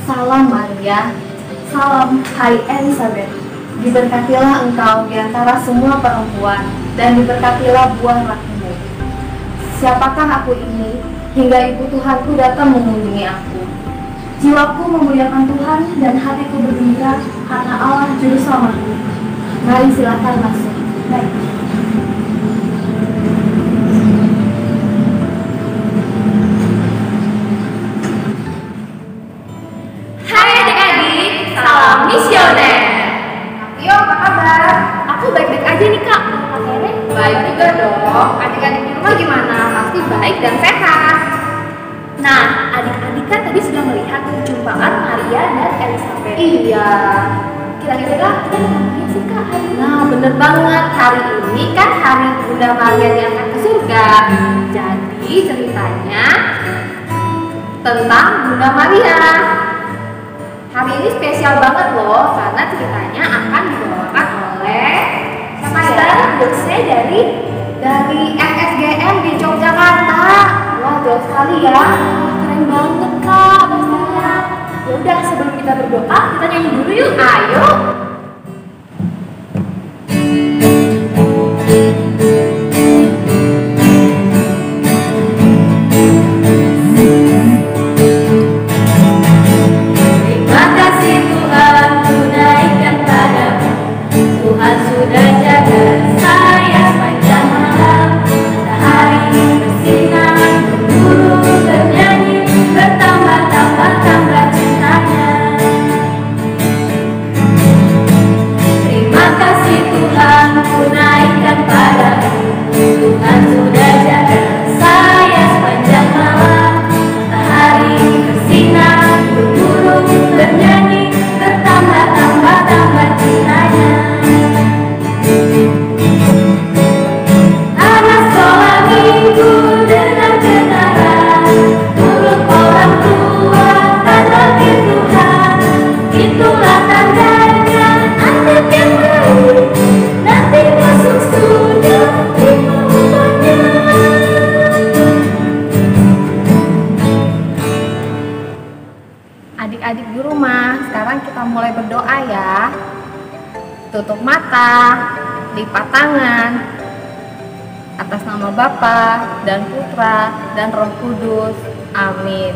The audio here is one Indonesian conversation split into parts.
Salam Maria, salam hai Elizabeth. Diberkatilah engkau di antara semua perempuan, dan diberkatilah buah rahimmu. Siapakah aku ini, hingga ibu Tuhanku datang mengunjungi aku? Jiwaku memuliakan Tuhan, dan hatiku bergembira karena Allah Juru Selamatku. Mari silakan masuk. Baik. Hai adik-adik, salam misioner. Yo, apa kabar? Aku baik-baik aja nih kak. Kak Tere? Baik juga dong. Adik-adik di rumah gimana? Pasti baik dan sehat. Nah, adik-adik kan tadi sudah melihat perjumpaan Maria dan Elizabeth. Iya. Kira-kira kita ngapain sih kak hari ini? Nah, bener banget. Hari ini kan hari Bunda Maria diangkat ke surga. Jadi ceritanya tentang Bunda Maria. Hari ini spesial banget loh, karena ceritanya akan dibawakan oleh siapa ya? Dosen Dari FSGM di Yogyakarta. Wah, jauh sekali ya. keren banget kak pastinya. Ya udah, sebelum kita berdoa, kita nyanyi dulu yuk. Ayo. Terima kasih Tuhan, ku naikkan padamu. Tuhan sudah jaga saya sepanjang malam. Matahari bersinar, burung bernyanyi, bertambah-tambah cintanya. Terima kasih Tuhan, ku naikkan padamu. Tuhan sudah jaga saya sepanjang malam. Matahari bersinar, burung bernyanyi, bertambah-tambah cintanya. Anak sekolah minggu dengar-dengaran, turut orang tua tanda Tuhan. Itulah tandanya anak yang baik, nanti masuk surga terima upahnya. Adik-adik di rumah, sekarang kita mulai berdoa ya. Tutup mata, lipat tangan. Atas nama Bapa dan Putra dan Roh Kudus. Amin.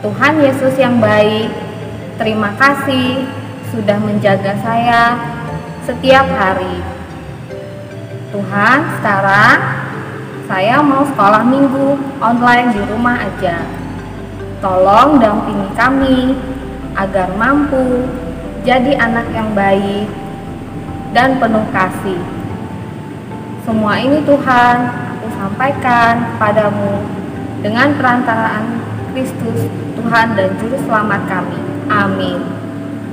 Tuhan Yesus yang baik, terima kasih sudah menjaga saya setiap hari. Tuhan, sekarang saya mau sekolah minggu online di rumah aja. Tolong dampingi kami agar mampu jadi anak yang baik dan penuh kasih. Semua ini Tuhan, aku sampaikan padamu dengan perantaraan Kristus, Tuhan dan Juru Selamat kami. Amin.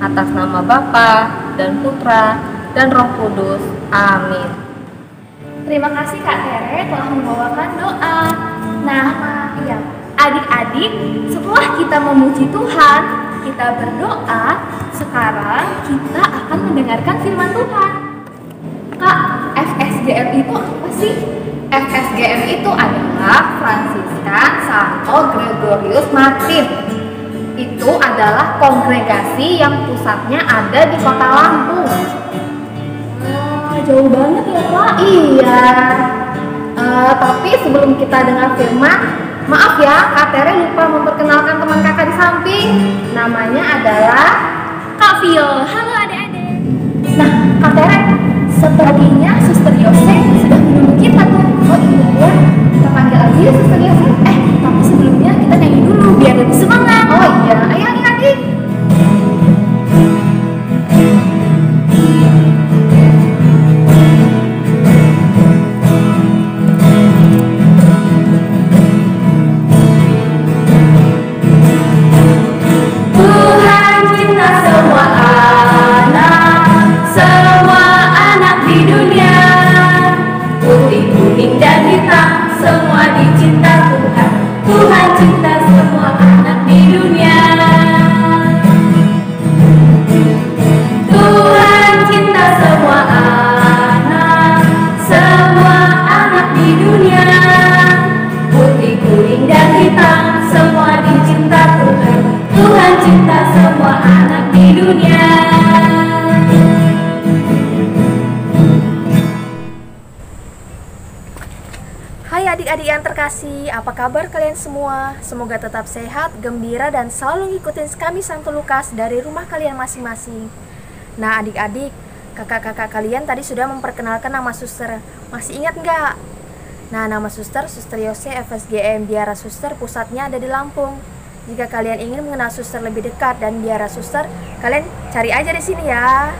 Atas nama Bapa dan Putra dan Roh Kudus. Amin. Terima kasih Kak Tere telah membawakan doa. Nah, ya, adik-adik, setelah kita memuji Tuhan, kita berdoa, sekarang kita akan mendengarkan firman Tuhan. Kak, FSGM itu apa sih? FSGM itu adalah Fransiskan Santo Gregorius Martir. Itu adalah kongregasi yang pusatnya ada di Kota Lampung. Wah, jauh banget ya Kak. Iya. Tapi sebelum kita dengar firman, maaf ya, Kak Tere lupa memperkenalkan teman kakak di samping. Namanya adalah Kak Vio. Halo adik-adik. Nah, Kak Tere, Sepertinya Suster Yose sudah menunggu kita tuh. oh iya ya, kita panggil aja ya Suster Yose. Tapi sebelumnya kita nyanyi dulu biar lebih semangat. Oh iya, ayo adik-adik. Tuhan cinta semua anak di dunia. Putih, kuning, dan hitam, semua dicinta Tuhan. Tuhan cinta semua anak di dunia. Tuhan cinta semua anak di dunia. Putih, kuning, dan hitam, semua dicinta Tuhan. Tuhan cinta adik-adik yang terkasih, apa kabar kalian semua? Semoga tetap sehat, gembira, dan selalu ngikutin kami Santo Lukas dari rumah kalian masing-masing. Nah adik-adik, kakak-kakak kalian tadi sudah memperkenalkan nama suster. Masih ingat nggak? Nah nama suster Yose FSGM Biara Suster, pusatnya ada di Lampung. Jika kalian ingin mengenal suster lebih dekat dan biara suster, kalian cari aja di sini ya.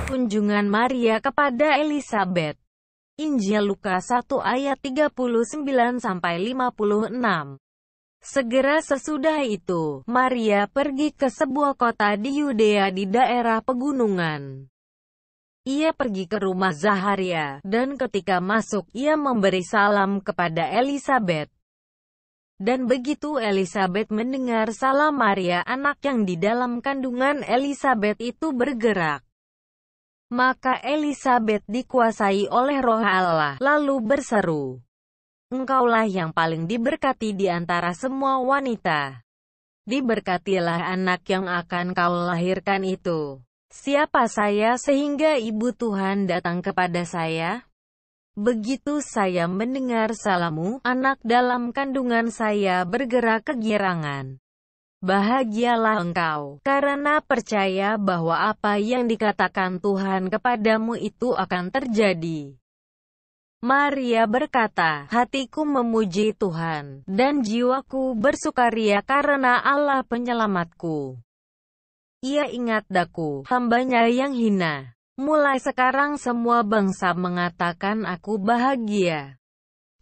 Kunjungan Maria kepada Elisabet. Injil Lukas 1 ayat 39-56. Segera sesudah itu, Maria pergi ke sebuah kota di Yudea di daerah pegunungan. Ia pergi ke rumah Zaharia, dan ketika masuk ia memberi salam kepada Elisabet. Dan begitu Elisabet mendengar salam Maria, anak yang di dalam kandungan Elisabet itu bergerak. Maka Elisabet dikuasai oleh Roh Allah, lalu berseru, "Engkaulah yang paling diberkati di antara semua wanita. Diberkatilah anak yang akan kau lahirkan itu. Siapa saya sehingga ibu Tuhan datang kepada saya? Begitu saya mendengar salammu, anak dalam kandungan saya bergerak kegirangan. Bahagialah engkau, karena percaya bahwa apa yang dikatakan Tuhan kepadamu itu akan terjadi." Maria berkata, "Hatiku memuji Tuhan, dan jiwaku bersukaria karena Allah penyelamatku. Ia ingat daku, hambanya yang hina. Mulai sekarang semua bangsa mengatakan aku bahagia.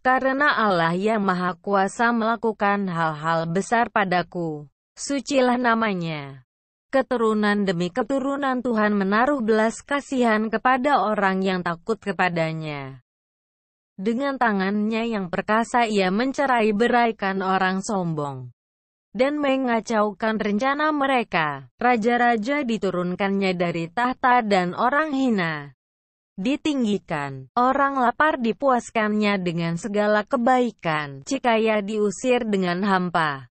Karena Allah yang Maha Kuasa melakukan hal-hal besar padaku. Sucilah namanya. Keturunan demi keturunan Tuhan menaruh belas kasihan kepada orang yang takut kepadanya. Dengan tangannya yang perkasa ia mencerai-beraikan orang sombong dan mengacaukan rencana mereka. Raja-raja diturunkannya dari tahta dan orang hina ditinggikan. Orang lapar dipuaskannya dengan segala kebaikan. Cikaya diusir dengan hampa.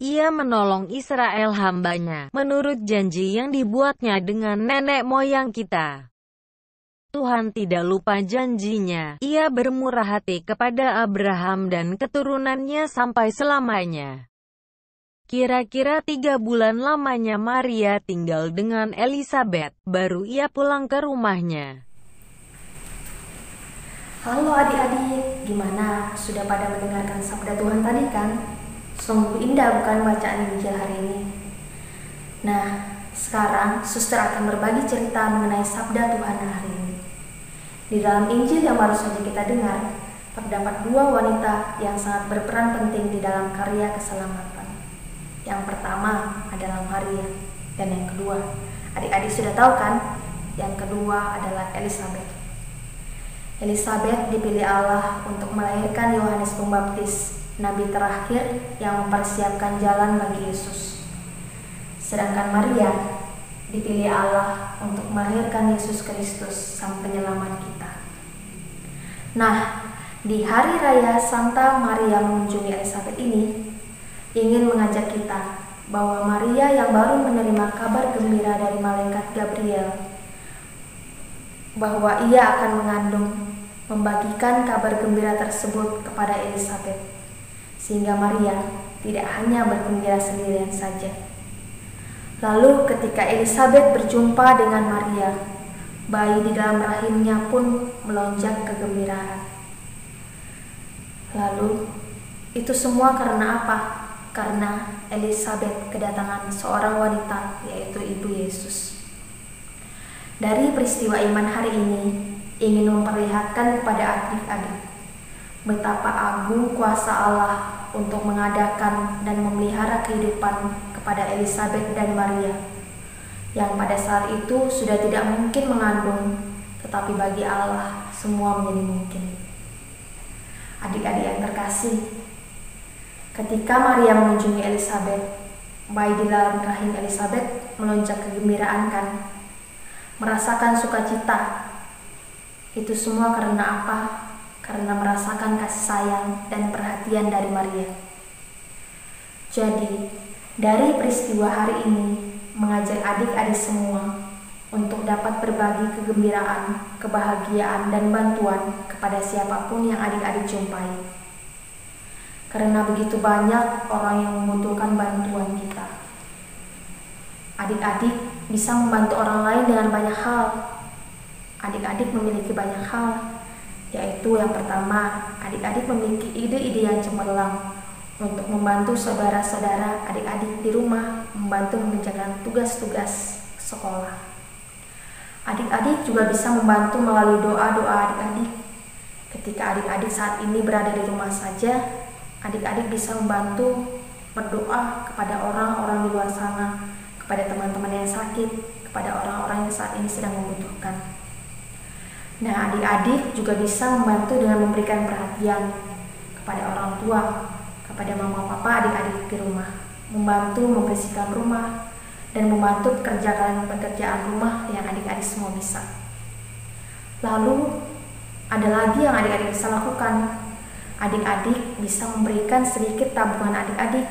Ia menolong Israel hambanya, menurut janji yang dibuatnya dengan nenek moyang kita. Tuhan tidak lupa janjinya. Ia bermurah hati kepada Abraham dan keturunannya sampai selamanya." Kira-kira 3 bulan lamanya Maria tinggal dengan Elisabet, baru ia pulang ke rumahnya. Halo adik-adik, gimana? Sudah pada mendengarkan sabda Tuhan tadi kan? Sungguh indah bukan bacaan Injil hari ini. Nah, sekarang suster akan berbagi cerita mengenai sabda Tuhan hari ini. Di dalam Injil yang baru saja kita dengar, terdapat 2 wanita yang sangat berperan penting di dalam karya keselamatan. Yang pertama adalah Maria, dan yang kedua, adik-adik sudah tahu kan? Yang kedua adalah Elisabet. Elisabet dipilih Allah untuk melahirkan Yohanes Pembaptis, nabi terakhir yang mempersiapkan jalan bagi Yesus. Sedangkan Maria dipilih Allah untuk melahirkan Yesus Kristus, sang penyelamat kita. Nah, di hari raya Santa Maria mengunjungi Elisabet ini, ingin mengajak kita bahwa Maria yang baru menerima kabar gembira dari malaikat Gabriel, bahwa ia akan mengandung, membagikan kabar gembira tersebut kepada Elisabet. Sehingga Maria tidak hanya bergembira sendirian saja. Lalu ketika Elisabet berjumpa dengan Maria, bayi di dalam rahimnya pun melonjak kegembiraan. Lalu, itu semua karena apa? Karena Elisabet kedatangan seorang wanita, yaitu Ibu Yesus. Dari peristiwa iman hari ini, ingin memperlihatkan kepada adik-adik betapa agung kuasa Allah untuk mengadakan dan memelihara kehidupan kepada Elisabet dan Maria, yang pada saat itu sudah tidak mungkin mengandung, tetapi bagi Allah semua menjadi mungkin. Adik-adik yang terkasih, ketika Maria mengunjungi Elisabet, bayi di dalam rahim Elisabet melonjak kegembiraan kan, merasakan sukacita. Itu semua karena apa? Karena merasakan kasih sayang dan perhatian dari Maria. Jadi, dari peristiwa hari ini, mengajak adik-adik semua untuk dapat berbagi kegembiraan, kebahagiaan, dan bantuan kepada siapapun yang adik-adik jumpai. Karena begitu banyak orang yang membutuhkan bantuan kita. Adik-adik bisa membantu orang lain dengan banyak hal. Adik-adik memiliki banyak hal, yaitu yang pertama, adik-adik memiliki ide-ide yang cemerlang untuk membantu saudara-saudara adik-adik di rumah, membantu mengerjakan tugas-tugas sekolah. Adik-adik juga bisa membantu melalui doa-doa adik-adik. Ketika adik-adik saat ini berada di rumah saja, adik-adik bisa membantu berdoa kepada orang-orang di luar sana, kepada teman-teman yang sakit, kepada orang-orang yang saat ini sedang membutuhkan. Nah, adik-adik juga bisa membantu dengan memberikan perhatian kepada orang tua, kepada mama papa adik-adik di rumah, membantu membersihkan rumah, dan membantu pekerjaan rumah yang adik-adik semua bisa. Lalu, ada lagi yang adik-adik bisa lakukan. Adik-adik bisa memberikan sedikit tabungan adik-adik,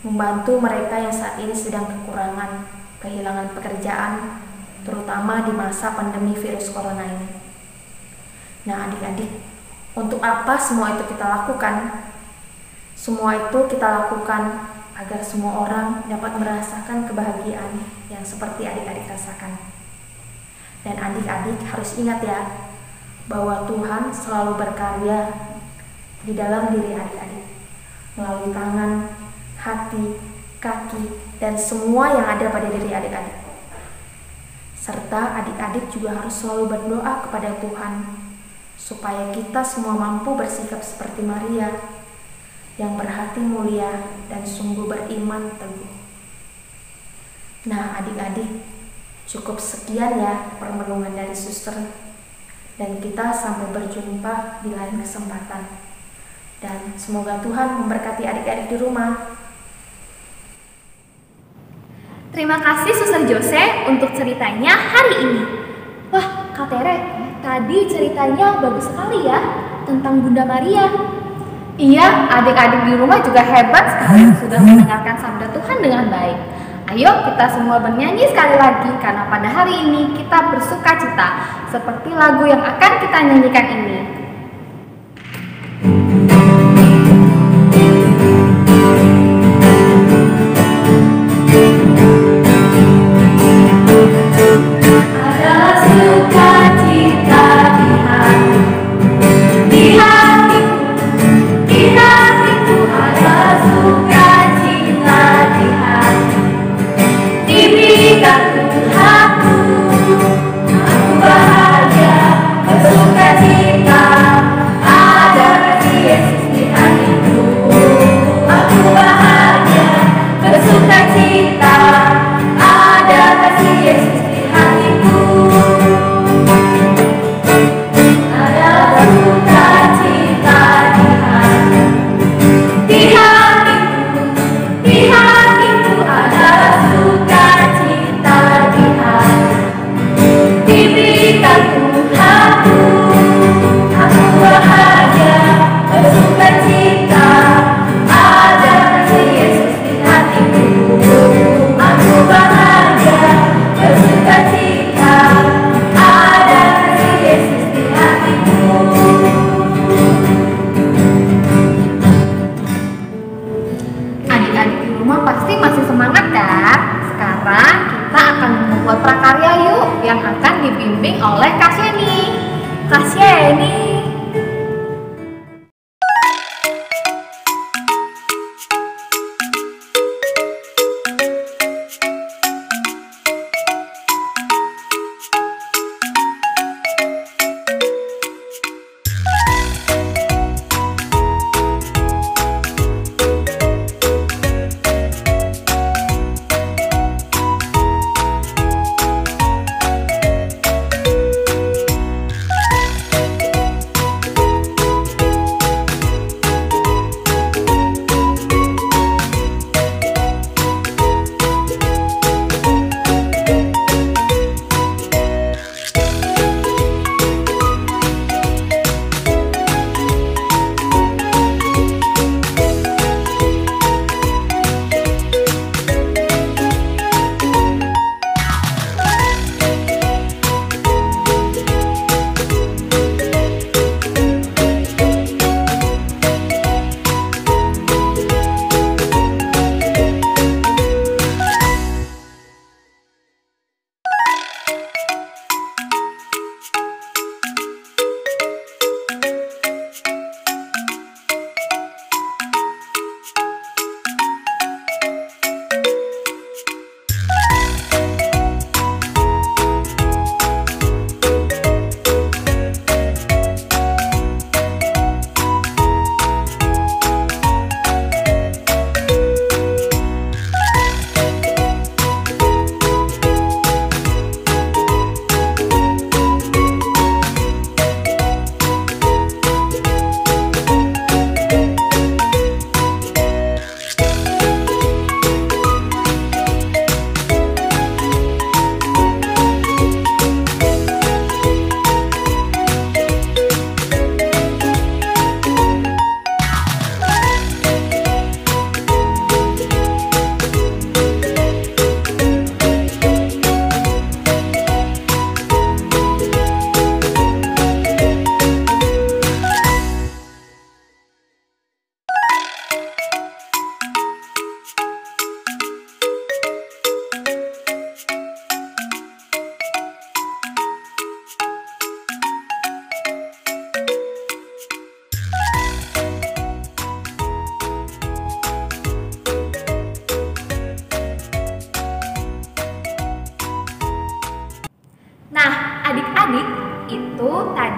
membantu mereka yang saat ini sedang kekurangan, kehilangan pekerjaan, terutama di masa pandemi virus corona ini. Nah, adik-adik, untuk apa semua itu kita lakukan? Semua itu kita lakukan agar semua orang dapat merasakan kebahagiaan yang seperti adik-adik rasakan. Dan adik-adik harus ingat ya, bahwa Tuhan selalu berkarya di dalam diri adik-adik, melalui tangan, hati, kaki, dan semua yang ada pada diri adik-adik. Serta adik-adik juga harus selalu berdoa kepada Tuhan, supaya kita semua mampu bersikap seperti Maria, yang berhati mulia dan sungguh beriman teguh. Nah, adik-adik, cukup sekian ya permenungan dari suster, dan kita sampai berjumpa di lain kesempatan. Dan semoga Tuhan memberkati adik-adik di rumah. Terima kasih Suster Jose untuk ceritanya hari ini. Wah, Kak Tere, tadi ceritanya bagus sekali ya tentang Bunda Maria. Iya, adik-adik di rumah juga hebat sekali sudah mendengarkan sabda Tuhan dengan baik. Ayo kita semua bernyanyi sekali lagi, karena pada hari ini kita bersuka cita seperti lagu yang akan kita nyanyikan ini.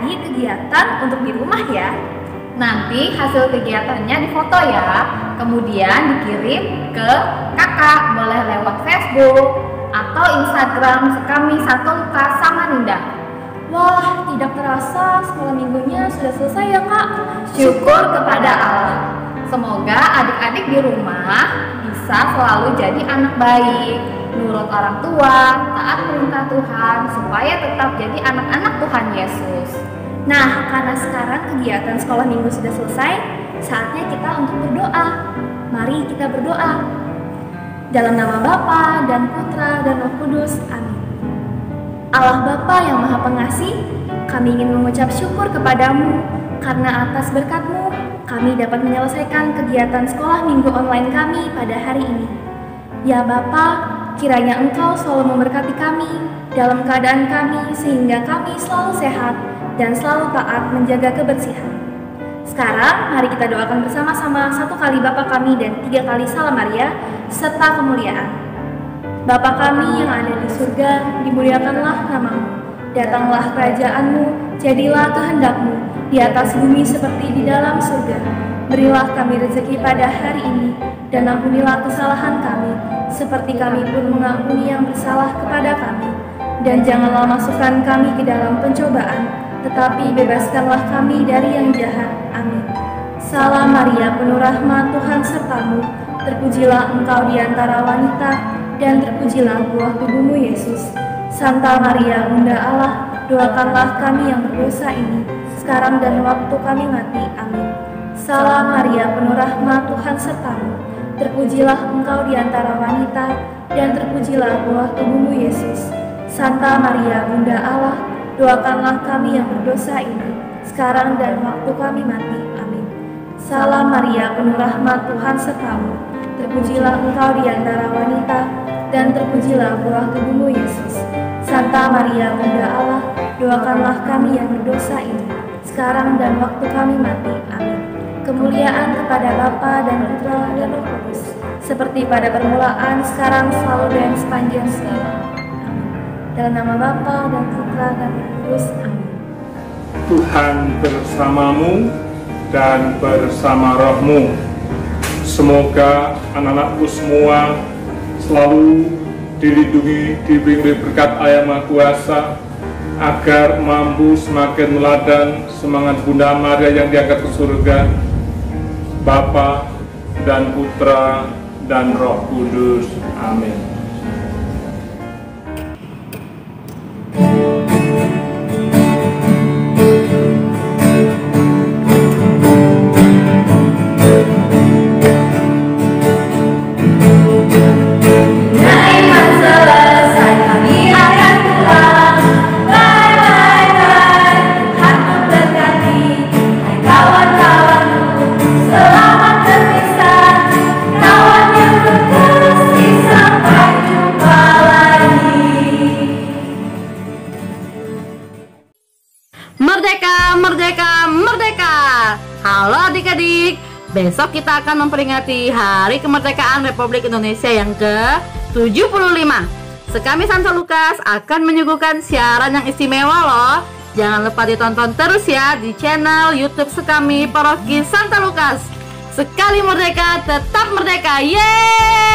adik-adik kegiatan untuk di rumah ya. Nanti hasil kegiatannya difoto ya, kemudian dikirim ke kakak, boleh lewat Facebook atau Instagram kami Santa Lukas Samarinda. Wah, tidak terasa sekolah minggunya sudah selesai ya kak. Syukur kepada Allah. Semoga adik-adik di rumah bisa selalu jadi anak baik, nurut orang tua, taat perintah Tuhan, supaya tetap jadi anak-anak Tuhan Yesus. Nah, karena sekarang kegiatan sekolah minggu sudah selesai, saatnya kita untuk berdoa. Mari kita berdoa. Dalam nama Bapa dan Putra dan Roh Kudus, amin. Allah Bapa yang Maha Pengasih, kami ingin mengucap syukur kepadamu karena atas berkat-Mu kami dapat menyelesaikan kegiatan sekolah minggu online kami pada hari ini. Ya Bapa, kiranya Engkau selalu memberkati kami dalam keadaan kami sehingga kami selalu sehat dan selalu taat menjaga kebersihan. Sekarang mari kita doakan bersama-sama 1 kali Bapa kami dan 3 kali Salam Maria serta kemuliaan. Bapa kami yang ada di surga, dimuliakanlah namamu. Datanglah kerajaan-Mu, jadilah kehendak-Mu di atas bumi seperti di dalam surga. Berilah kami rezeki pada hari ini dan ampunilah kesalahan kami seperti kami pun mengampuni yang bersalah kepada kami. Dan janganlah masukkan kami ke dalam pencobaan, tetapi bebaskanlah kami dari yang jahat. Amin. Salam Maria, penuh rahmat, Tuhan sertamu. Terpujilah engkau di antara wanita, dan terpujilah buah tubuhmu Yesus. Santa Maria, Bunda Allah, doakanlah kami yang berdosa ini, sekarang dan waktu kami mati. Amin. Salam Maria, penuh rahmat, Tuhan sertamu. Terpujilah engkau di antara wanita, dan terpujilah buah tubuhmu Yesus. Santa Maria, Bunda Allah, doakanlah kami yang berdosa ini, sekarang dan waktu kami mati. Amin. Salam Maria, penuh rahmat, Tuhan sertamu. Terpujilah engkau di antara wanita, dan terpujilah buah tubuhmu Yesus. Santa Maria, Bunda Allah, doakanlah kami yang berdosa ini, sekarang dan waktu kami mati. Amin. Kemuliaan kepada Bapa dan Putra dan Roh Kudus, seperti pada permulaan, sekarang, selalu, dan sepanjang segala. Amin. Dalam nama Bapa dan Putra dan Roh Kudus. Amin. Tuhan bersamamu dan bersama rohmu. Semoga anak-anakku semua selalu dilindungi, diberi berkat Allah Maha Kuasa, agar mampu semakin meladan semangat Bunda Maria yang diangkat ke surga, Bapa dan Putra dan Roh Kudus. Amin. Merdeka, merdeka, merdeka. Halo adik-adik, besok kita akan memperingati Hari Kemerdekaan Republik Indonesia yang ke-75. Sekami Santa Lukas akan menyuguhkan siaran yang istimewa loh. Jangan lupa ditonton terus ya di channel YouTube Sekami Paroki Santa Lukas. Sekali merdeka, tetap merdeka. Yeay!